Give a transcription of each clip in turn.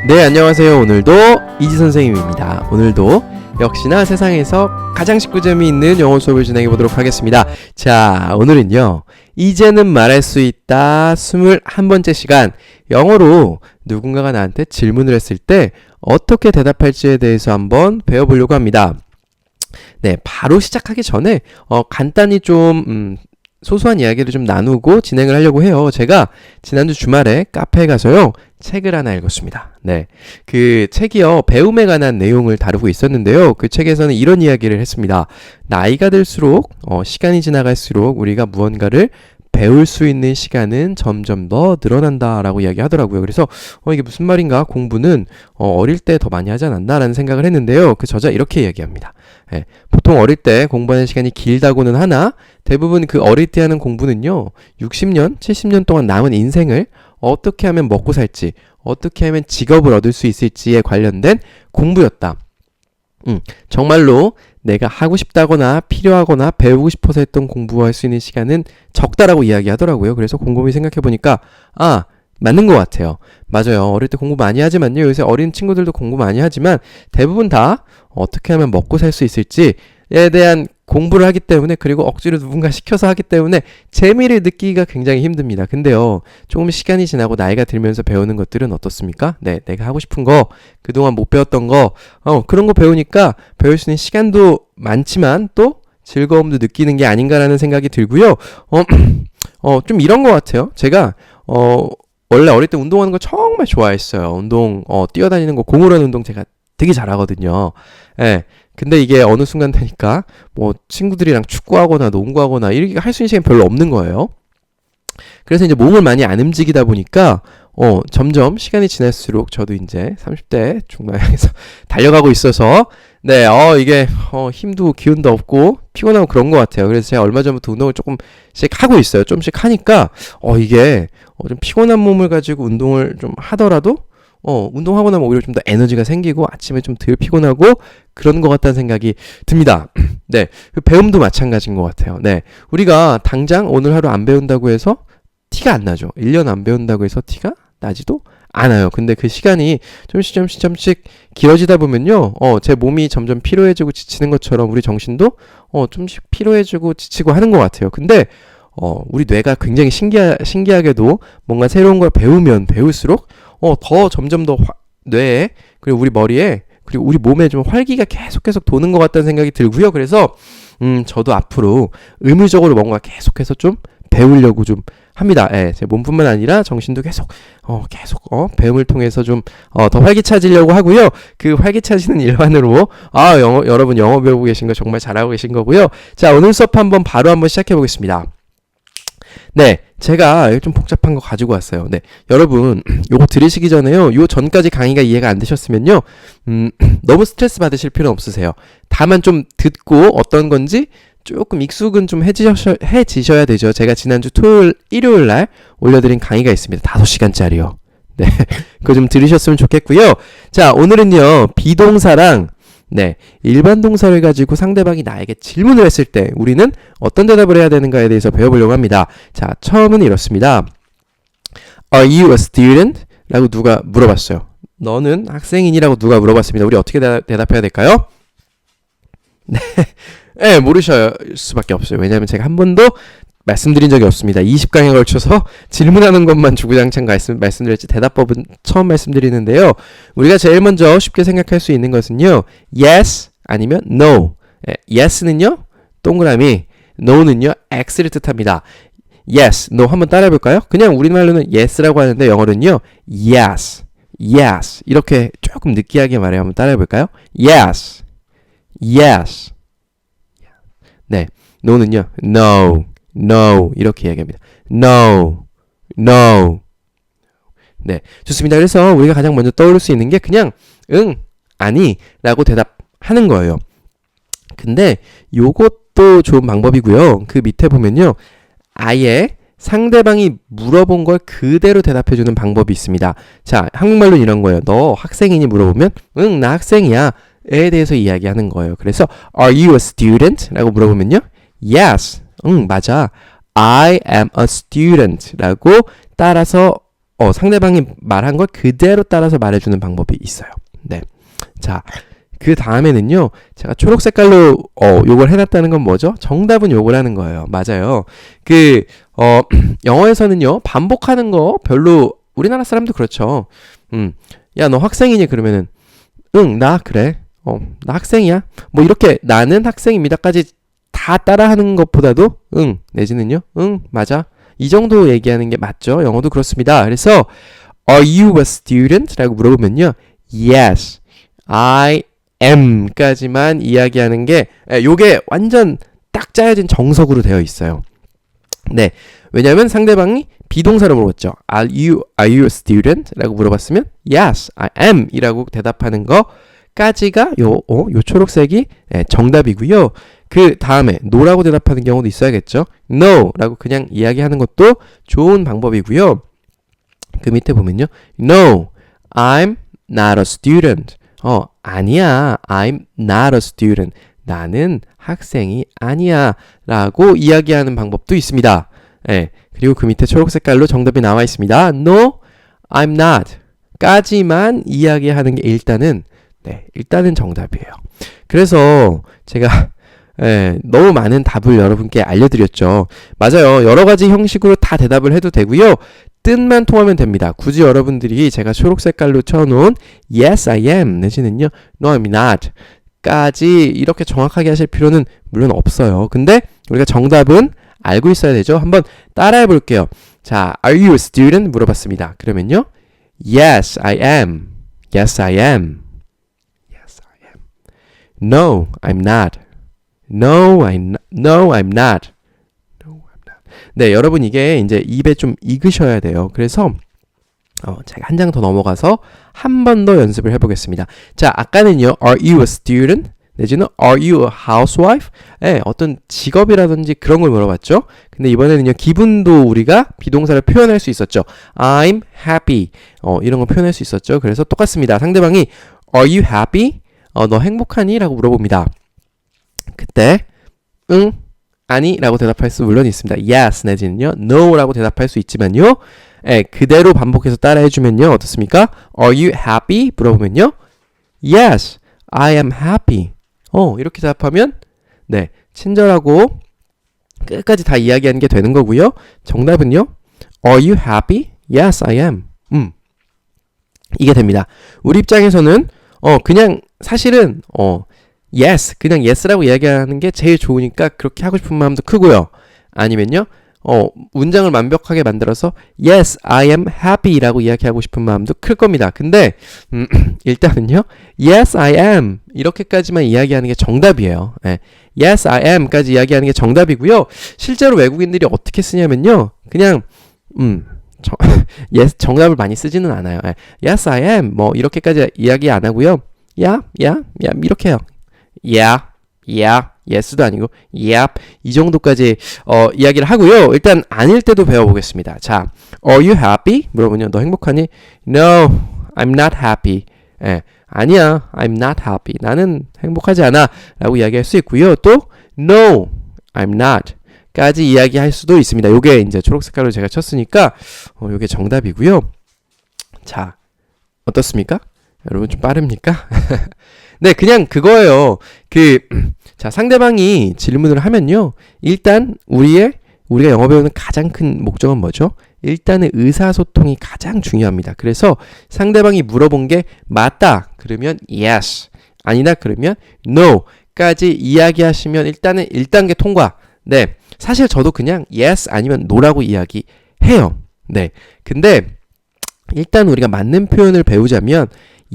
네, 안녕하세요. 오늘도 이지 선생님입니다. 오늘도 역시나 세상에서 가장 쉽고 재미있는 영어 수업을 진행해 보도록 하겠습니다. 자, 오늘은요. 이제는 말할 수 있다 21번째 시간. 영어로 누군가가 나한테 질문을 했을 때 어떻게 대답할지에 대해서 한번 배워보려고 합니다. 네, 바로 시작하기 전에 간단히 좀 소소한 이야기를 좀 나누고 진행을 하려고 해요. 제가 지난주 주말에 카페에 가서요. 책을 하나 읽었습니다. 네. 그 책이요. 배움에 관한 내용을 다루고 있었는데요. 그 책에서는 이런 이야기를 했습니다. 나이가 들수록, 시간이 지나갈수록 우리가 무언가를 배울 수 있는 시간은 점점 더 늘어난다라고 이야기하더라고요. 그래서 이게 무슨 말인가? 공부는 어릴 때 더 많이 하지 않았나라는 생각을 했는데요. 그 저자 이렇게 이야기합니다. 네, 보통 어릴 때 공부하는 시간이 길다고는 하나 대부분 그 어릴 때 하는 공부는요. 60년, 70년 동안 남은 인생을 어떻게 하면 먹고 살지, 어떻게 하면 직업을 얻을 수 있을지에 관련된 공부였다. 정말로 내가 하고 싶다거나 필요하거나 배우고 싶어서 했던 공부할 수 있는 시간은 적다라고 이야기하더라고요. 그래서 곰곰이 생각해보니까 맞는 것 같아요. 맞아요. 어릴 때 공부 많이 하지만요. 요새 어린 친구들도 공부 많이 하지만 대부분 다 어떻게 하면 먹고 살 수 있을지에 대한 공부를 하기 때문에 그리고 억지로 누군가 시켜서 하기 때문에 재미를 느끼기가 굉장히 힘듭니다. 근데요. 조금 시간이 지나고 나이가 들면서 배우는 것들은 어떻습니까? 네, 내가 하고 싶은 거, 그동안 못 배웠던 거, 그런 거 배우니까 배울 수 있는 시간도 많지만 또 즐거움도 느끼는 게 아닌가라는 생각이 들고요. 좀 이런 것 같아요. 제가 원래 어릴 때 운동하는 거 정말 좋아했어요. 운동, 뛰어다니는 거, 공을 하는 운동 제가 되게 잘하거든요. 예. 근데 이게 어느 순간 되니까 뭐 친구들이랑 축구하거나 농구하거나 이렇게 할 수 있는 시간이 별로 없는 거예요. 그래서 이제 몸을 많이 안 움직이다 보니까 점점 시간이 지날수록 저도 이제 30대 중반에서 달려가고 있어서 네, 이게 힘도 기운도 없고 피곤하고 그런 것 같아요. 그래서 제가 얼마 전부터 운동을 조금씩 하고 있어요. 좀씩 하니까 이게 좀 피곤한 몸을 가지고 운동을 좀 하더라도 운동하고 나면 오히려 좀 더 에너지가 생기고 아침에 좀 덜 피곤하고 그런 것 같다는 생각이 듭니다. 네. 배움도 마찬가지인 것 같아요. 네. 우리가 당장 오늘 하루 안 배운다고 해서 티가 안 나죠. 1년 안 배운다고 해서 티가 나지도 않아요. 근데 그 시간이 좀씩 길어지다 보면요. 제 몸이 점점 피로해지고 지치는 것처럼 우리 정신도 좀씩 피로해지고 지치고 하는 것 같아요. 근데 우리 뇌가 굉장히 신기하게도 뭔가 새로운 걸 배우면 배울수록 더 점점 더 뇌에 그리고 우리 머리에 그리고 우리 몸에 좀 활기가 계속 도는 것 같다는 생각이 들고요. 그래서 저도 앞으로 의무적으로 뭔가 계속해서 좀 배우려고 좀 합니다. 예, 제 몸뿐만 아니라 정신도 계속 배움을 통해서 좀 더 활기차지려고 하고요. 그 활기차지는 일환으로 여러분 영어 배우고 계신 거 정말 잘하고 계신 거고요. 자, 오늘 수업 바로 한번 시작해 보겠습니다. 네, 제가 좀 복잡한 거 가지고 왔어요. 네, 여러분 요거 들으시기 전에요. 요 전까지 강의가 이해가 안 되셨으면요. 너무 스트레스 받으실 필요는 없으세요. 다만 좀 듣고 어떤 건지 조금 익숙은 좀 해지셔야 되죠. 제가 지난주 일요일 날 올려드린 강의가 있습니다. 5시간짜리요. 네, 그거 좀 들으셨으면 좋겠고요. 자, 오늘은요. 비동사랑 일반 동사를 가지고 상대방이 나에게 질문을 했을 때 우리는 어떤 대답을 해야 되는가에 대해서 배워보려고 합니다. 자, 처음은 이렇습니다. Are you a student? 라고 누가 물어봤어요. 너는 학생이니라고 누가 물어봤습니다. 우리 어떻게 대답해야 될까요? 네, 모르실 수밖에 없어요. 왜냐하면 제가 한 번도 말씀드린 적이 없습니다. 20강에 걸쳐서 질문하는 것만 주구장창 말씀드렸지 대답법은 처음 말씀드리는데요. 우리가 제일 먼저 쉽게 생각할 수 있는 것은요. yes 아니면 no. yes는요. 동그라미, no는요. x를 뜻합니다. yes, no 한번 따라해 볼까요? 그냥 우리말로는 yes라고 하는데 영어로는요. yes, yes 이렇게 조금 느끼하게 말해요. 한번 따라해 볼까요? yes, yes. 네, no는요. no. No 이렇게 이야기합니다. No, no. 네, 좋습니다. 그래서 우리가 가장 먼저 떠오를 수 있는 게 그냥 응, 아니 라고 대답하는 거예요. 근데 요것도 좋은 방법이고요. 그 밑에 보면요. 아예 상대방이 물어본 걸 그대로 대답해주는 방법이 있습니다. 자, 한국말로는 이런 거예요. 너 학생이니 물어보면 응, 나 학생이야 에 대해서 이야기하는 거예요. 그래서 Are you a student? 라고 물어보면요. Yes. 맞아. I am a student 라고 따라서 상대방이 말한 걸 그대로 따라서 말해주는 방법이 있어요. 네. 자, 그 다음에는요, 제가 초록 색깔로, 요걸 해놨다는 건 뭐죠? 정답은 요걸 하는 거예요. 맞아요. 영어에서는요, 반복하는 거 별로, 우리나라 사람도 그렇죠. 야, 너 학생이니? 그러면은, 응, 나, 그래. 나 학생이야. 뭐, 이렇게, 나는 학생입니다까지 다 따라하는 것보다도, 응, 내지는요, 응, 맞아. 이 정도 얘기하는 게 맞죠. 영어도 그렇습니다. 그래서, Are you a student? 라고 물어보면요, Yes, I am까지만 이야기하는 게, 요게 완전 딱 짜여진 정석으로 되어 있어요. 네. 왜냐하면 상대방이 비동사로 물어봤죠. Are you a student? 라고 물어봤으면 Yes, I am 이라고 대답하는 거까지가 요 초록색이 정답이고요. 그 다음에 no라고 대답하는 경우도 있어야겠죠. No 라고 그냥 이야기하는 것도 좋은 방법이고요. 그 밑에 보면요. No, I'm not a student. 아니야. I'm not a student. 나는 학생이 아니야. 라고 이야기하는 방법도 있습니다. 예. 그리고 그 밑에 초록 색깔로 정답이 나와 있습니다. No, I'm not. 까지만 이야기하는 게 일단은 정답이에요. 그래서 제가 너무 많은 답을 여러분께 알려드렸죠. 맞아요. 여러 가지 형식으로 다 대답을 해도 되고요. 뜻만 통하면 됩니다. 굳이 여러분들이 제가 초록 색깔로 쳐놓은 Yes, I am 내지는요 No, I'm not 까지 이렇게 정확하게 하실 필요는 물론 없어요. 근데 우리가 정답은 알고 있어야 되죠. 한번 따라해 볼게요. 자, Are you a student? 물어봤습니다. 그러면요 Yes, I am. Yes, I am. Yes, I am. No, I'm not. No, I'm not. No, I'm not. 네, 여러분 이게 이제 입에 좀 익으셔야 돼요. 그래서 제가 한 장 더 넘어가서 한 번 더 연습을 해보겠습니다. 자, 아까는요, Are you a student? 내지는 Are you a housewife? 어떤 직업이라든지 그런 걸 물어봤죠. 근데 이번에는요, 기분도 우리가 비동사를 표현할 수 있었죠. I'm happy. 이런 거 표현할 수 있었죠. 그래서 똑같습니다. 상대방이 Are you happy? 너 행복하니? 라고 물어봅니다. 그때 응? 아니? 라고 대답할 수 물론 있습니다. Yes 내지는요 No 라고 대답할 수 있지만요 그대로 반복해서 따라해주면요 어떻습니까? Are you happy? 물어보면요 Yes, I am happy. 이렇게 대답하면 친절하고 끝까지 다 이야기하는 게 되는 거고요. 정답은요 Are you happy? Yes, I am. 이게 됩니다. 우리 입장에서는 그냥 사실은 yes, 그냥 yes라고 이야기하는 게 제일 좋으니까 그렇게 하고 싶은 마음도 크고요. 아니면요, 문장을 완벽하게 만들어서 yes, I am happy 라고 이야기하고 싶은 마음도 클 겁니다. 근데 일단은요, yes, I am 이렇게까지만 이야기하는 게 정답이에요. yes, I am 까지 이야기하는 게 정답이고요. 실제로 외국인들이 어떻게 쓰냐면요, 그냥 yes, 정답을 많이 쓰지는 않아요. yes, I am 뭐 이렇게까지 이야기 안 하고요. yeah, 이렇게 해요. Yeah, yes도 아니고 yep 이 정도까지 이야기를 하고요. 일단 아닐 때도 배워보겠습니다. 자, Are you happy? 물어보면 너 행복하니? No, I'm not happy. 아니야, I'm not happy. 나는 행복하지 않아 라고 이야기할 수 있고요. 또 No, I'm not 까지 이야기할 수도 있습니다. 요게 이제 초록 색깔로 제가 쳤으니까 요게 정답이고요. 자, 어떻습니까? 여러분 좀 빠릅니까? 네, 그냥 그거예요. 자, 상대방이 질문을 하면요. 일단 우리가 영어 배우는 가장 큰 목적은 뭐죠? 일단은 의사소통이 가장 중요합니다. 그래서 상대방이 물어본 게 맞다. 그러면 yes. 아니다. 그러면 no. 까지 이야기하시면 일단은 1단계 통과. 네. 사실 저도 그냥 yes 아니면 no라고 이야기해요. 네. 근데 일단 우리가 맞는 표현을 배우자면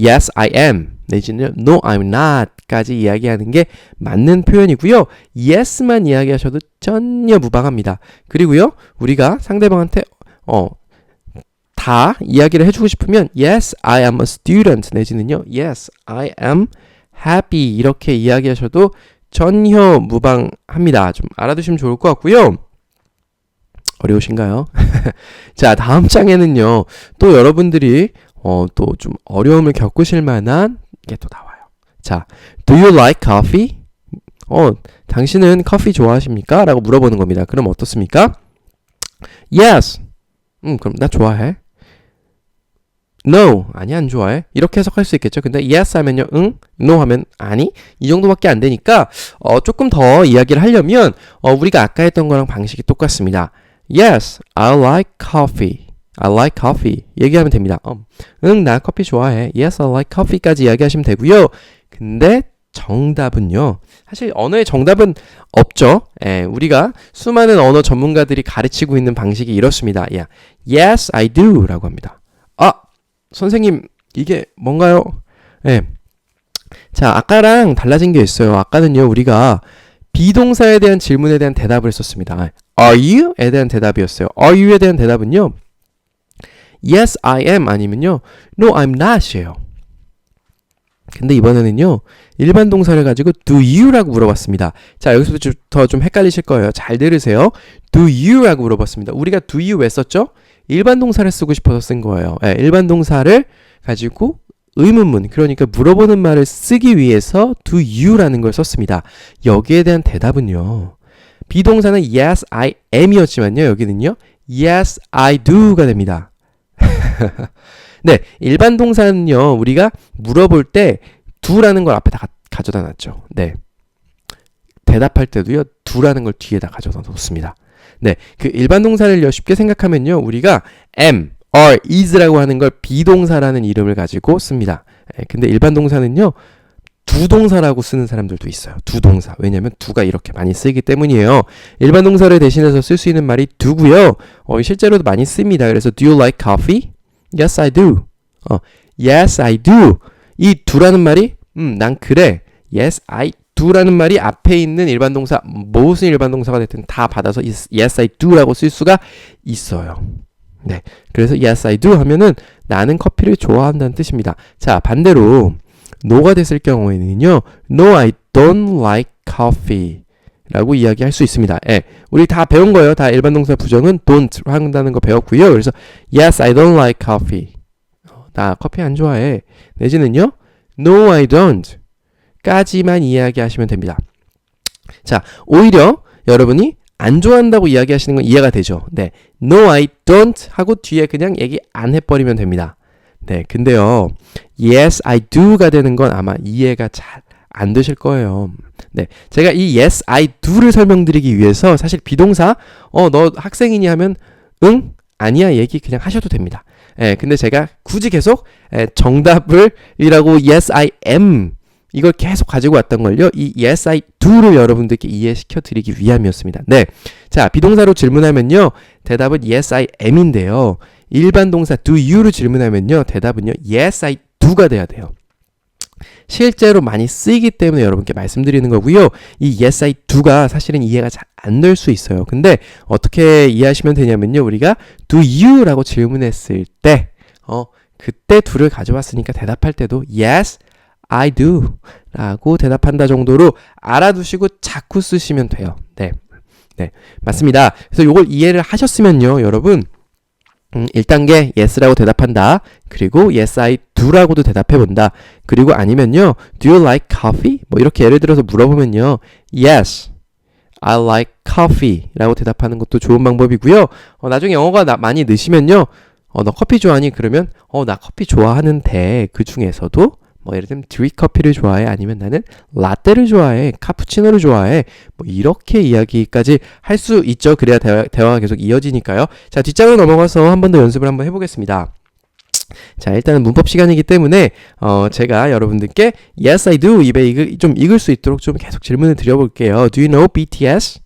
yes, I am. 내지는 no, I'm not 까지 이야기하는 게 맞는 표현이고요. yes만 이야기하셔도 전혀 무방합니다. 그리고요, 우리가 상대방한테 다 이야기를 해주고 싶으면 yes, I am a student 내지는요 yes, I am happy 이렇게 이야기하셔도 전혀 무방합니다. 좀 알아두시면 좋을 것 같고요. 어려우신가요? 자, 다음 장에는요, 또 여러분들이 또 좀 어려움을 겪으실 만한 게 또 나와요. 자, Do you like coffee? 당신은 커피 좋아하십니까? 라고 물어보는 겁니다. 그럼 어떻습니까? Yes. 그럼 나 좋아해. No, 아니 안 좋아해. 이렇게 해석할 수 있겠죠. 근데 yes 하면요, 응, no 하면 아니, 이 정도밖에 안 되니까 조금 더 이야기를 하려면 우리가 아까 했던 거랑 방식이 똑같습니다. Yes, I like coffee. I like coffee. 얘기하면 됩니다. 응, 나 커피 좋아해. Yes, I like coffee까지 이야기하시면 되고요. 근데 정답은요. 사실 언어의 정답은 없죠. 우리가 수많은 언어 전문가들이 가르치고 있는 방식이 이렇습니다. Yes, I do 라고 합니다. 선생님, 이게 뭔가요? 자, 아까랑 달라진 게 있어요. 아까는요, 우리가 비동사에 대한 질문에 대한 대답을 썼습니다. Are you? 에 대한 대답이었어요. Are you에 대한 대답은요, Yes, I am 아니면요, No, I'm not 이에요. 근데 이번에는요, 일반 동사를 가지고 do you라고 물어봤습니다. 자, 여기서부터 좀 헷갈리실 거예요. 잘 들으세요. do you라고 물어봤습니다. 우리가 do you 왜 썼죠? 일반 동사를 쓰고 싶어서 쓴 거예요. 일반 동사를 가지고 의문문, 그러니까 물어보는 말을 쓰기 위해서 do you라는 걸 썼습니다. 여기에 대한 대답은요, 비동사는 yes, I am 이었지만요, 여기는요, yes, I do가 됩니다. 네, 일반 동사는요, 우리가 물어볼 때 do라는 걸 앞에다 가져다 놨죠. 네, 대답할 때도요, do라는 걸 뒤에다 가져다 놓습니다. 네, 그 일반 동사를 쉽게 생각하면요, 우리가 am, are, is라고 하는 걸 비동사라는 이름을 가지고 씁니다. 근데 일반 동사는요, 두 동사라고 쓰는 사람들도 있어요. 두 동사. 왜냐면 do가 이렇게 많이 쓰이기 때문이에요. 일반 동사를 대신해서 쓸 수 있는 말이 do고요. 실제로도 많이 씁니다. 그래서 do you like coffee? Yes, I do. Yes, I do. 이 do라는 말이 난 그래. Yes, I do라는 말이 앞에 있는 일반 동사, 무슨 일반 동사가 됐든 다 받아서 yes, I do라고 쓸 수가 있어요. 네, 그래서 yes, I do 하면은 나는 커피를 좋아한다는 뜻입니다. 자, 반대로 no가 됐을 경우에는요, no, I don't like coffee 라고 이야기할 수 있습니다. 우리 다 배운 거예요. 다 일반 동사 부정은 don't 한다는 거 배웠고요. 그래서 yes, I don't like coffee. 나 커피 안 좋아해. 내지는요, no, I don't 까지만 이야기하시면 됩니다. 자, 오히려 여러분이 안 좋아한다고 이야기하시는 건 이해가 되죠. 네, no, I don't 하고 뒤에 그냥 얘기 안 해버리면 됩니다. 네, 근데요, yes, I do가 되는 건 아마 이해가 잘 안 되실 거예요. 네, 제가 이 yes, I do를 설명드리기 위해서 사실 비동사, 너 학생이니 하면 응? 아니야 얘기 그냥 하셔도 됩니다. 근데 제가 굳이 계속 정답을 이라고 yes, I am 이걸 계속 가지고 왔던 걸요, 이 yes, I do를 여러분들께 이해시켜 드리기 위함이었습니다. 네, 자, 비동사로 질문하면요, 대답은 yes, I am인데요, 일반 동사 do you로 질문하면요, 대답은요, yes, I do가 돼야 돼요. 실제로 많이 쓰이기 때문에 여러분께 말씀드리는 거고요. 이 yes, I do가 사실은 이해가 잘 안 될 수 있어요. 근데 어떻게 이해하시면 되냐면요, 우리가 do you라고 질문했을 때 그때 do를 가져왔으니까 대답할 때도 yes, I do 라고 대답한다 정도로 알아두시고 자꾸 쓰시면 돼요. 네, 네, 맞습니다. 그래서 이걸 이해를 하셨으면요, 여러분 1단계 yes라고 대답한다. 그리고 yes, I do라고도 대답해본다. 그리고 아니면요, do you like coffee? 뭐 이렇게 예를 들어서 물어보면요, yes, I like coffee 라고 대답하는 것도 좋은 방법이고요. 나중에 영어가 많이 느시면요, 너 커피 좋아하니? 그러면 나 커피 좋아하는데 그 중에서도 뭐 예를 들면 드립커피를 좋아해, 아니면 나는 라떼를 좋아해, 카푸치노를 좋아해, 뭐 이렇게 이야기까지 할 수 있죠. 그래야 대화가 계속 이어지니까요. 자, 뒷장으로 넘어가서 한 번 더 연습을 한번 해보겠습니다. 자, 일단은 문법 시간이기 때문에 제가 여러분들께 yes, I do 입에 좀 익을 수 있도록 좀 계속 질문을 드려볼게요. Do you know BTS?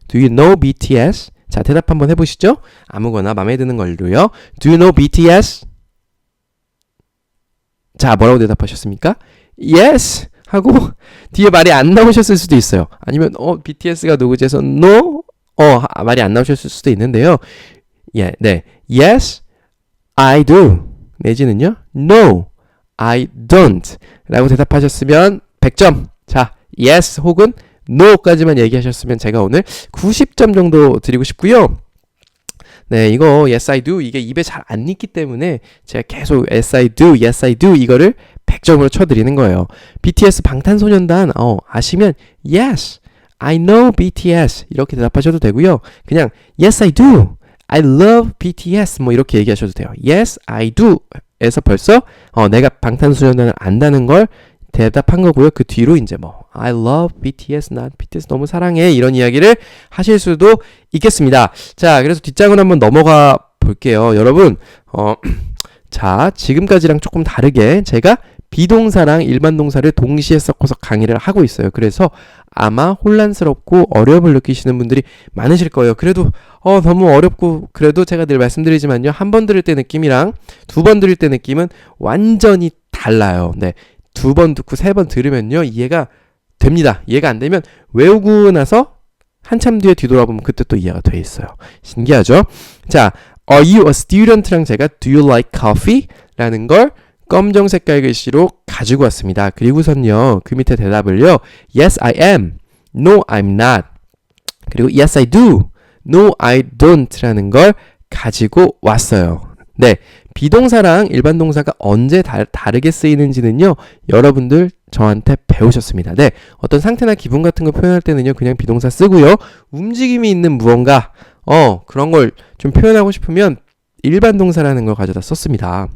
Do you know BTS? 자, 대답 한번 해보시죠. 아무거나 마음에 드는 걸로요. Do you know BTS? 자, 뭐라고 대답하셨습니까? Yes! 하고 뒤에 말이 안 나오셨을 수도 있어요. 아니면 BTS가 누구지 해서 No? 말이 안 나오셨을 수도 있는데요. 네, Yes, I do. 내지는요, No, I don't 라고 대답하셨으면 100점. 자, Yes 혹은 No까지만 얘기하셨으면 제가 오늘 90점 정도 드리고 싶고요. 네, 이거 yes, I do 이게 입에 잘 안 익기 때문에 제가 계속 yes, I do, yes, I do 이거를 100점으로 쳐드리는 거예요. BTS 방탄소년단 아시면 yes, I know BTS 이렇게 대답하셔도 되고요. 그냥 yes, I do, I love BTS 뭐 이렇게 얘기하셔도 돼요. Yes, I do 에서 벌써 내가 방탄소년단을 안다는 걸 대답한 거고요. 그 뒤로 이제 뭐 I love BTS, not BTS 너무 사랑해 이런 이야기를 하실 수도 있겠습니다. 자, 그래서 뒷장을 한번 넘어가 볼게요. 여러분, 자, 지금까지랑 조금 다르게 제가 비동사랑 일반 동사를 동시에 섞어서 강의를 하고 있어요. 그래서 아마 혼란스럽고 어려움을 느끼시는 분들이 많으실 거예요. 그래도 너무 어렵고 그래도 제가 늘 말씀드리지만요. 한 번 들을 때 느낌이랑 두 번 들을 때 느낌은 완전히 달라요. 네. 두 번 듣고 세 번 들으면요. 이해가 됩니다. 이해가 안 되면 외우고 나서 한참 뒤에 뒤돌아보면 그때 또 이해가 돼 있어요. 신기하죠? 자, Are you a student?랑 제가 Do you like coffee? 라는 걸 검정 색깔 글씨로 가지고 왔습니다. 그리고선요, 그 밑에 대답을요, Yes, I am. No, I'm not. 그리고 Yes, I do. No, I don't. 라는 걸 가지고 왔어요. 네, 비동사랑 일반 동사가 언제 다르게 쓰이는지는요, 여러분들 저한테 배우셨습니다. 네, 어떤 상태나 기분 같은 거 표현할 때는요, 그냥 비동사 쓰고요, 움직임이 있는 무언가, 그런 걸 좀 표현하고 싶으면 일반 동사라는 걸 가져다 썼습니다.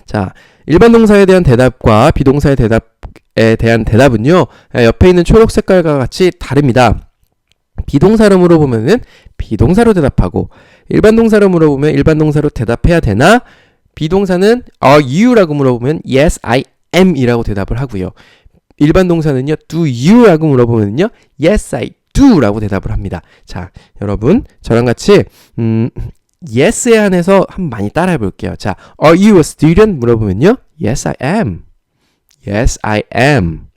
자, 일반 동사에 대한 대답과 비동사의 대답에 대한 대답은요, 옆에 있는 초록 색깔과 같이 다릅니다. 비동사로 물어보면은 비동사로 대답하고, 일반 동사로 물어보면 일반 동사로 대답해야 되나, 비동사는 Are you? 라고 물어보면 Yes, I am 이라고 대답을 하고요. 일반 동사는요, Do you? 라고 물어보면요, Yes, I do 라고 대답을 합니다. 자, 여러분, 저랑 같이 Yes에 한해서 한번 많이 따라해 볼게요. 자, Are you a student? 물어보면요, Yes, I am. Yes, I am.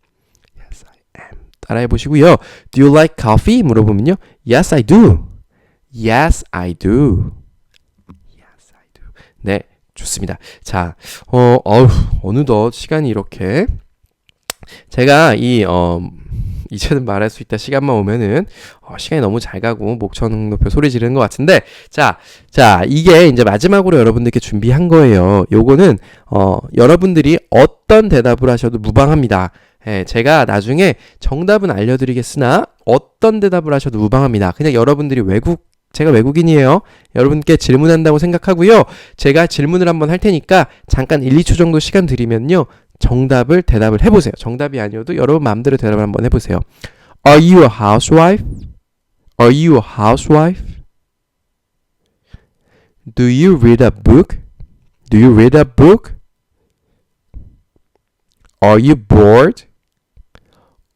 Yes, I am. 따라해 보시고요. Do you like coffee? 물어보면요, Yes, I do. Yes, I do. Yes, I do. 네, 좋습니다. 자, 어느덧 시간이 이렇게 제가 이제는 말할 수 있다 시간만 오면은 시간이 너무 잘 가고 목청 높여 소리 지르는 것 같은데, 자 이게 이제 마지막으로 여러분들께 준비한 거예요. 요거는 여러분들이 어떤 대답을 하셔도 무방합니다. 제가 나중에 정답은 알려드리겠으나 어떤 대답을 하셔도 무방합니다. 그냥 여러분들이 제가 외국인이에요. 여러분께 질문한다고 생각하고요. 제가 질문을 한번 할 테니까 잠깐 1, 2초 정도 시간 드리면요, 대답을 해보세요. 정답이 아니어도 여러분 마음대로 대답을 한번 해보세요. Are you a housewife? Are you a housewife? Do you read a book? Do you read a book? Are you bored?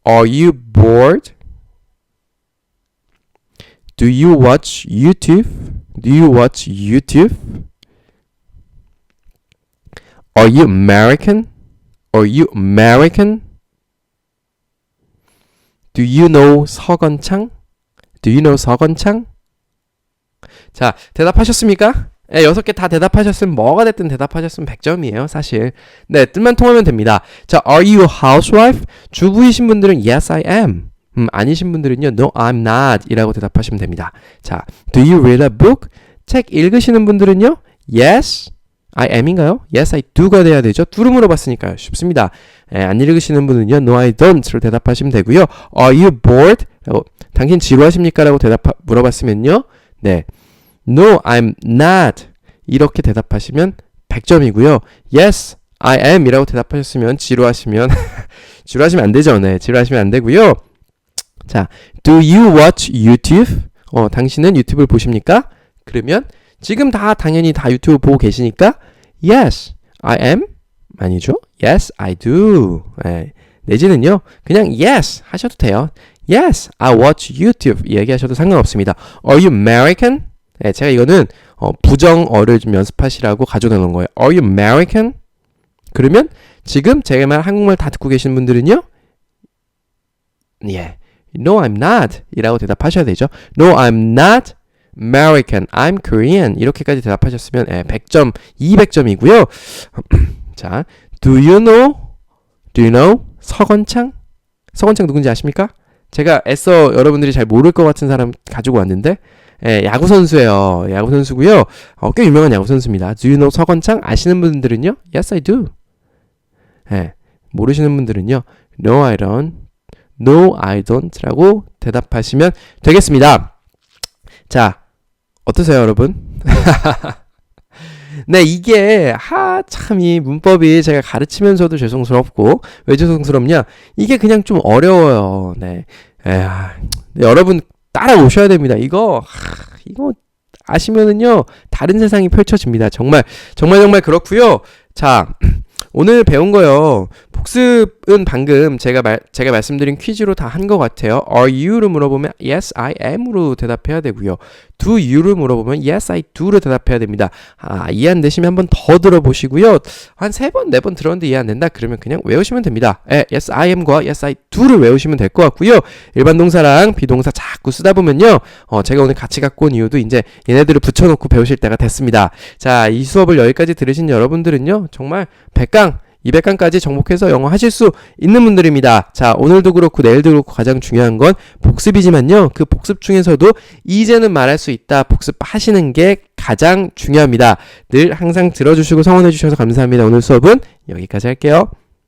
Are you bored? Do you watch YouTube? Do you watch YouTube? Are you American? Are you American? Do you know 서건창? Do you know 서건창? 자, 대답하셨습니까? 네, 6개 다 대답하셨으면 뭐가 됐든 대답하셨으면 100점이에요, 사실. 네, 뜻만 통하면 됩니다. 자, Are you a housewife? 주부이신 분들은 Yes, I am. 아니신 분들은요, No, I'm not 이라고 대답하시면 됩니다. 자, Do you read a book? 책 읽으시는 분들은요, Yes, I am인가요? Yes, I do가 돼야 되죠. do로 물어봤으니까요. 쉽습니다. 안 읽으시는 분은요, No, I don't로 대답하시면 되고요. Are you bored? 당신 지루하십니까? 라고 물어봤으면요, 네, No, I'm not 이렇게 대답하시면 100점이고요. Yes, I am 이라고 대답하셨으면 지루하시면 안 되죠. 네, 지루하시면 안 되고요. 자, Do you watch YouTube? 당신은 유튜브를 보십니까? 그러면 지금 당연히 다 유튜브 보고 계시니까 Yes, I am? 아니죠? Yes, I do. 네. 내지는요, 그냥 Yes 하셔도 돼요. Yes, I watch YouTube 얘기하셔도 상관없습니다. Are you American? 네, 제가 이거는 부정어를 좀 연습하시라고 가져다 놓은 거예요. Are you American? 그러면 지금 제가 말 한국말 다 듣고 계신 분들은요, 예, No, I'm not 이라고 대답하셔야 되죠. No, I'm not American. I'm Korean. 이렇게까지 대답하셨으면 100점, 200점이고요. 자, Do you know 서건창? 서건창 누군지 아십니까? 제가 애써 여러분들이 잘 모를 것 같은 사람 가지고 왔는데, 야구 선수예요. 야구 선수고요. 꽤 유명한 야구 선수입니다. Do you know 서건창? 아시는 분들은요, Yes, I do. 모르시는 분들은요, No, I don't. No, I don't 라고 대답하시면 되겠습니다. 자, 어떠세요, 여러분? 네, 이게 참 이 문법이 제가 가르치면서도 죄송스럽고 왜 죄송스럽냐? 이게 그냥 좀 어려워요. 네, 여러분 따라오셔야 됩니다. 이거 아시면은요 다른 세상이 펼쳐집니다. 정말 그렇고요. 자. 오늘 배운 거요. 복습은 방금 제가 말씀드린 퀴즈로 다 한 것 같아요. Are you를 물어보면 Yes, I am으로 대답해야 되고요. Do you를 물어보면 Yes, I do로 대답해야 됩니다. 이해 안 되시면 한번 더 들어보시고요. 한 3번, 4번 들었는데 이해 안 된다? 그러면 그냥 외우시면 됩니다. Yes, I am과 Yes, I do를 외우시면 될 것 같고요. 일반 동사랑 비동사 자꾸 쓰다 보면요. 제가 오늘 같이 갖고 온 이유도 이제 얘네들을 붙여놓고 배우실 때가 됐습니다. 자, 이 수업을 여기까지 들으신 여러분들은요. 정말 100강 200강까지 정복해서 영어 하실 수 있는 분들입니다. 자, 오늘도 그렇고 내일도 그렇고 가장 중요한 건 복습이지만요. 그 복습 중에서도 이제는 말할 수 있다. 복습하시는 게 가장 중요합니다. 늘 항상 들어주시고 성원해 주셔서 감사합니다. 오늘 수업은 여기까지 할게요.